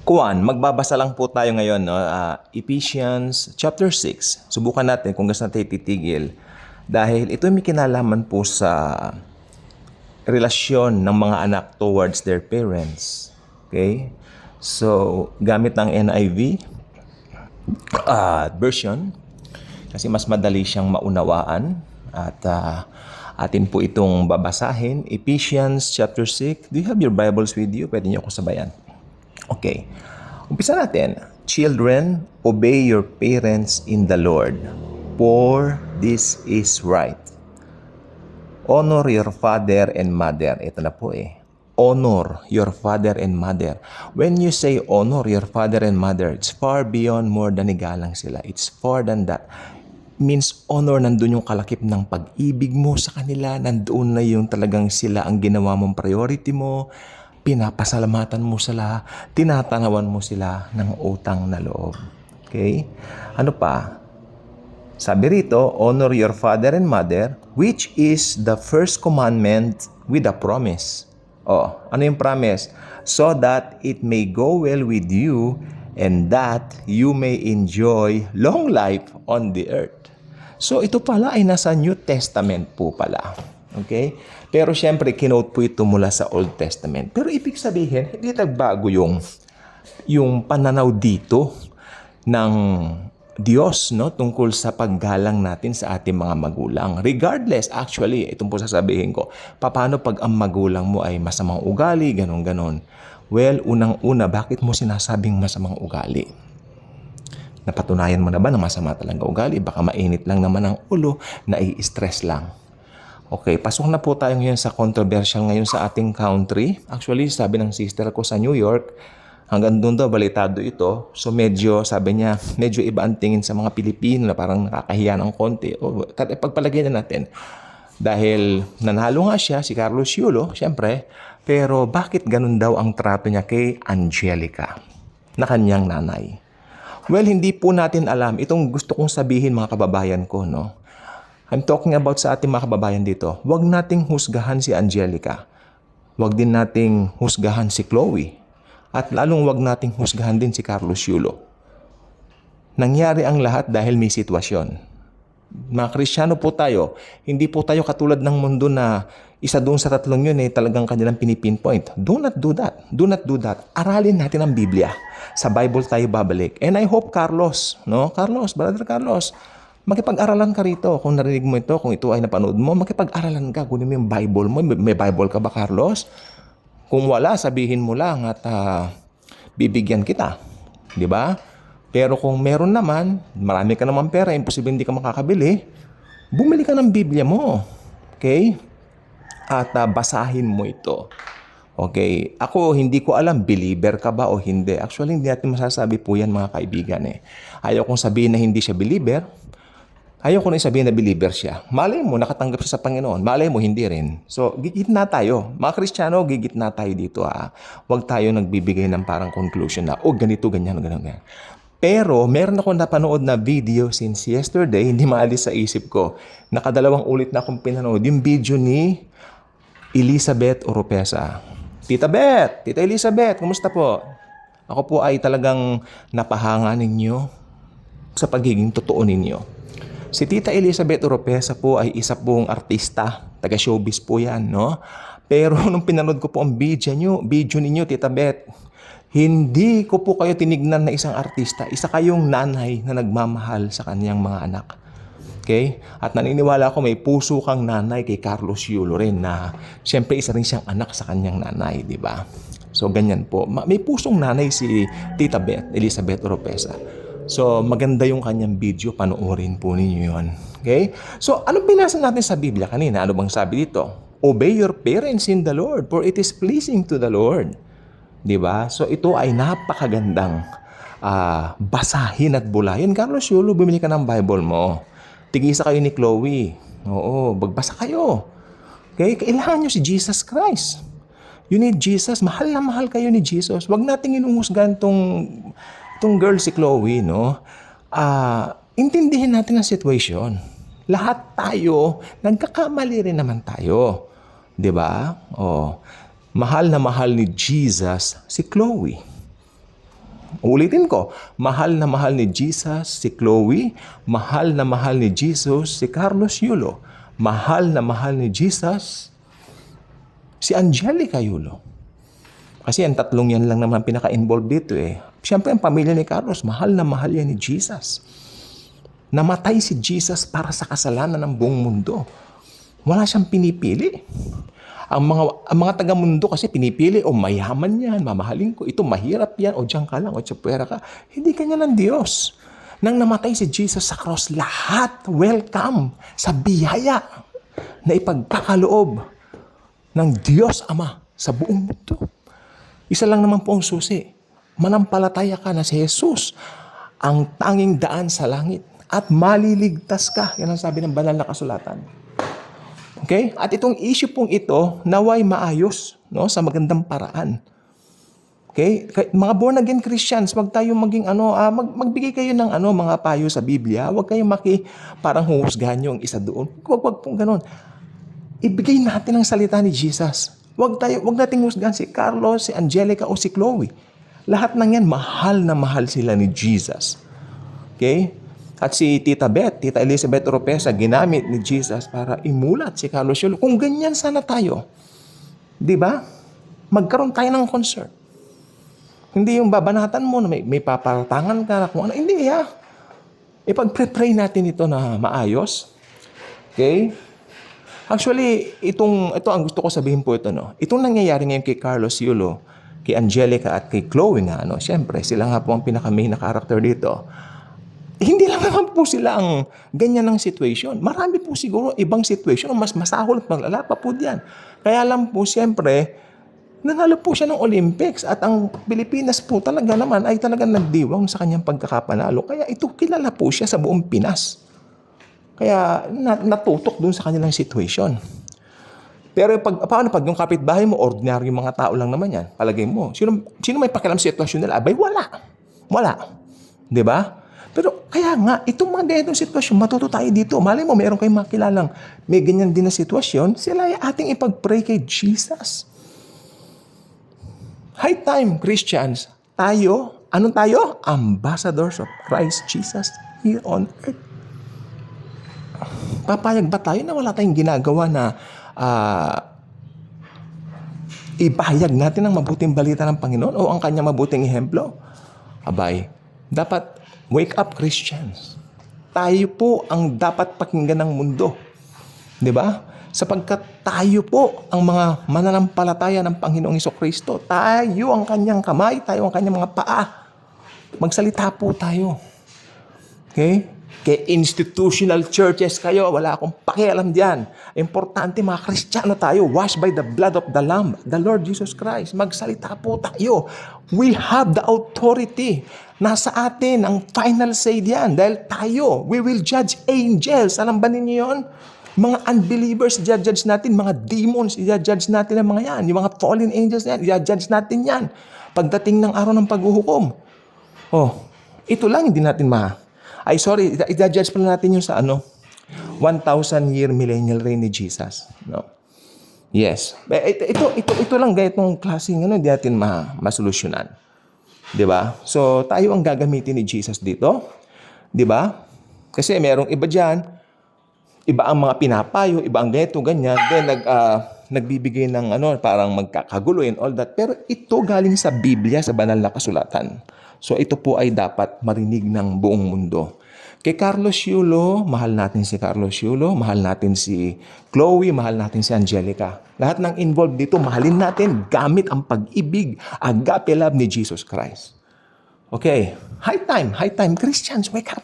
Kuan, magbabasa lang po tayo ngayon, no? Ephesians chapter 6. Subukan natin kung gusto natin titigil. Dahil ito may kinalaman po sa relasyon ng mga anak towards their parents. Okay? So, gamit ng NIV version, kasi mas madali siyang maunawaan. At atin po itong babasahin. Ephesians chapter 6. Do you have your Bibles with you? Pwede niyo ako sabayan. Okay. Umpisa natin. Children, obey your parents in the Lord, for this is right. Honor your father and mother. Ito na po Honor your father and mother. When you say honor your father and mother, it's far beyond more than igalang sila. It's far than that. Means honor, nandun yung kalakip ng pag-ibig mo sa kanila. Nandun na yung talagang sila ang ginawa mong priority mo. Pinapasalamatan mo sila, tinatanawan mo sila ng utang na loob. Okay? Ano pa? Sabi rito, honor your father and mother, which is the first commandment with a promise. Ano yung promise? So that it may go well with you and that you may enjoy long life on the earth. So ito pala ay nasa New Testament po pala. Okay? Pero syempre, kinote po ito mula sa Old Testament. Pero ibig sabihin, hindi nagbago yung pananaw dito ng Diyos, no, tungkol sa paggalang natin sa ating mga magulang. Regardless, actually, itong po sasabihin ko, paano pag ang magulang mo ay masamang ugali, ganon-ganon? Well, unang-una, bakit mo sinasabing masamang ugali? Napatunayan mo na ba na masama talaga ugali? Baka mainit lang naman ang ulo, nai-stress lang. Okay, pasok na po tayo ngayon sa controversial ngayon sa ating country. Actually, sabi ng sister ko sa New York, hanggang doon daw balitado ito. So medyo, sabi niya, medyo iba ang tingin sa mga Pilipino na parang nakakahiya ng konti. Pagpalagay na natin. Dahil nanalo nga siya, si Carlos Yulo, syempre. Pero bakit ganun daw ang trato niya kay Angelica, na kanyang nanay? Well, hindi po natin alam. Itong gusto kong sabihin mga kababayan ko, no? I'm talking about sa ating mga kababayan dito. Huwag nating husgahan si Angelica. Huwag din nating husgahan si Chloe. At lalong huwag nating husgahan din si Carlos Yulo. Nangyari ang lahat dahil may sitwasyon. Mga Kristiyano po tayo, hindi po tayo katulad ng mundo na isa doon sa tatlong yun talagang kanilang pinipinpoint. Do not do that. Do not do that. Aralin natin ang Biblia. Sa Bible tayo babalik. And I hope Carlos, Brother Carlos, makipag-aralan ka rito. Kung narinig mo ito, kung ito ay napanood mo, makipag-aralan ka. Kunin mo yung Bible mo. May Bible ka ba, Carlos? Kung wala, sabihin mo lang at bibigyan kita. Di ba? Pero kung meron naman, marami ka naman pera, imposible hindi ka makakabili, bumili ka ng Biblia mo. Okay? At basahin mo ito. Okay? Ako, hindi ko alam, believer ka ba o hindi. Actually, hindi natin masasabi po yan, mga kaibigan. Ayaw kong sabihin na hindi siya believer. Ayaw ko na sabihin na believer siya. Malay mo, nakatanggap siya sa Panginoon. Malay mo, hindi rin. So, gigitna tayo. Mga Kristiyano, gigitna tayo dito. Huwag tayo nagbibigay ng parang conclusion na, ganito, ganyan, ganyan. Pero, meron ako napanood na video since yesterday, hindi maalis sa isip ko. Nakadalawang ulit na akong pinanood. Yung video ni Elizabeth Oropesa. Tita Elizabeth, kumusta po? Ako po ay talagang napahanga ninyo sa pagiging totoo ninyo. Si Tita Elizabeth Oropesa po ay isa pong artista, taga-showbiz po yan, no? Pero nung pinanood ko po ang video ninyo, Tita Beth, hindi ko po kayo tinignan na isang artista, isa kayong nanay na nagmamahal sa kanyang mga anak. Okay? At naniniwala ako may puso kang nanay kay Carlos Yulo rin na siyempre isa rin siyang anak sa kanyang nanay, di ba? So ganyan po. May pusong nanay si Tita Beth, Elizabeth Oropesa. So, maganda yung kanyang video. Panoorin po ninyo yun. Okay? So, anong binasa natin sa Biblia kanina? Ano bang sabi dito? Obey your parents in the Lord, for it is pleasing to the Lord. Diba? So, ito ay napakagandang basahin at bulayin. Carlos Yulo, bumili ka ng Bible mo. Tigisa kayo ni Chloe. Oo, magbasa kayo. Okay? Kailangan nyo si Jesus Christ. You need Jesus. Mahal na mahal kayo ni Jesus. Huwag nating inuhusgan itong girl si Chloe, no? Intindihin natin ang situation. Lahat tayo, nagkakamali rin naman tayo. 'Di ba? Mahal na mahal ni Jesus si Chloe. Ulitin ko, mahal na mahal ni Jesus si Chloe, mahal na mahal ni Jesus si Carlos Yulo, mahal na mahal ni Jesus si Angelica Yulo. Kasi ang tatlong yan lang naman pinaka-involved dito eh. Siyempre ang pamilya ni Carlos, mahal na mahal yan ni Jesus. Namatay si Jesus para sa kasalanan ng buong mundo. Wala siyang pinipili. Ang mga taga-mundo kasi pinipili, mayaman yan, mamahalin ko, ito mahirap yan, diyan ka lang, tsapwera ka. Hindi kanya ng Diyos. Nang namatay si Jesus sa cross, lahat welcome sa biyaya na ipagkakaloob ng Diyos Ama sa buong mundo. Isa lang naman po ang susi. Manampalataya ka na si Jesus ang tanging daan sa langit at maliligtas ka. Yan ang sabi ng banal na kasulatan. Okay? At itong issue pong ito, naway maayos, no, sa magandang paraan. Okay? Mga born again Christians, wag tayong maging magbigay kayo ng mga payo sa Biblia. Wag kayong parang huhusgahan yung isa doon. Wag pong ganoon. Ibigay natin ang salita ni Jesus. Wag nating husgahan si Carlos, si Angelica o si Chloe. Lahat ng yan, mahal na mahal sila ni Jesus. Okay? At si Tita Elizabeth Oropesa, ginamit ni Jesus para imulat si Carlos Yulo. Kung ganyan sana tayo, di ba? Magkaroon tayo ng concern. Hindi yung babanatan mo na may paparatangan ka na kung ano. Hindi, ipag-pray natin ito na maayos. Okay? Actually, ito ang gusto ko sabihin po ito, no? Itong nangyayari ngayon kay Carlos Yulo, kay Angelica at kay Chloe nga, no? Siyempre, sila nga po ang pinaka-main na character dito. Hindi lang naman po sila ang ganyan ng situation. Marami po siguro ibang situation o mas masahol at maglalapa po diyan. Kaya lang po, siyempre, nanalo po siya ng Olympics at ang Pilipinas po talaga naman ay talagang nagdiwang sa kanyang pagkakapanalo. Kaya ito kilala po siya sa buong Pinas. Kaya natutok dun sa kanilang situation. Pero paano pag yung kapitbahay mo, ordinary yung mga tao lang naman yan, palagay mo, sino may pakialam sa sitwasyon nila? Abay, wala. Di ba? Pero kaya nga, itong mga ganitong sitwasyon, matuto tayo dito. Malay mo, meron kayong makilalang may ganyan din na sitwasyon, sila ay ating ipag-pray kay Jesus. High time, Christians. Anong tayo? Ambassadors of Christ Jesus here on earth. Papayag ba tayo na wala tayong ginagawa na ipahayag natin ang mabuting balita ng Panginoon o ang kanyang mabuting ehemplo? Abay, dapat wake up, Christians. Tayo po ang dapat pakinggan ng mundo. Di ba? Sapagkat tayo po ang mga mananampalataya ng Panginoong Jesucristo. Tayo ang kanyang kamay, tayo ang kanyang mga paa. Magsalita po tayo. Okay? Kaya institutional churches kayo, wala akong pakialam diyan. Importante mga Kristiyano tayo, washed by the blood of the Lamb, the Lord Jesus Christ. Magsalita po tayo. We have the authority. Nasa atin ang final say diyan. Dahil tayo, we will judge angels. Alam ba ninyo yun? Mga unbelievers, i-judge natin. Mga demons, i-judge natin ang mga yan. Yung mga fallen angels yan, i-judge natin yan. Pagdating ng araw ng paghuhukom. Ito lang hindi natin i-judge pala natin yung sa 1,000-year millennial reign ni Jesus. No? Yes. Ito lang ganitong klaseng hindi natin masolusyonan. 'Di ba? So, tayo ang gagamitin ni Jesus dito. 'Di ba? Kasi merong iba diyan, iba ang mga pinapayo, iba ang ganito, ganyan. Then, nagbibigay ng parang magkakagulo and all that. Pero ito galing sa Biblia, sa banal na kasulatan. So, ito po ay dapat marinig ng buong mundo. Kay Carlos Yulo, mahal natin si Carlos Yulo, mahal natin si Chloe, mahal natin si Angelica. Lahat ng involved dito, mahalin natin gamit ang pag-ibig, agape love ni Jesus Christ. Okay, high time, Christians, wake up.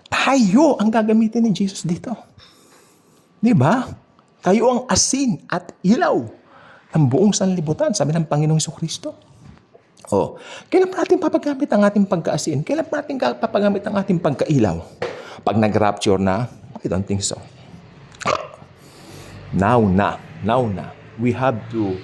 Tayo ang gagamitin ni Jesus dito. Di ba? Tayo ang asin at ilaw ng buong sanlibutan, sabi ng Panginoong Jesucristo. Kailan pa natin papagamit ang ating pagkaasin? Kailan pa natin papagamit ang ating pagkailaw? Pag nag-rapture na? I don't think so. Now na. We have to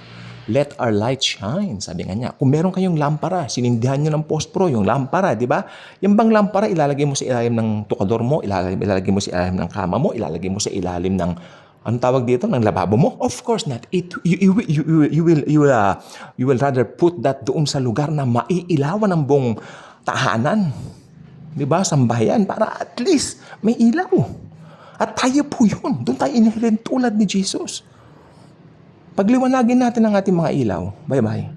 let our light shine. Sabi nga niya, kung meron kayong lampara, sinindihan nyo ng pospro, yung lampara, di ba? Yung bang lampara, ilalagay mo sa ilalim ng tukador mo, ilalagay mo sa ilalim ng kama mo, ilalagay mo sa ilalim ng Anong tawag dito ng lababo mo? Of course not. You will rather put that doon sa lugar na maiilawan ng buong tahanan. Di ba? Sambahayan para at least may ilaw. At tayo po yun. Doon tayo inherent tulad ni Jesus. Pagliwanagin natin ang ating mga ilaw. Bye-bye.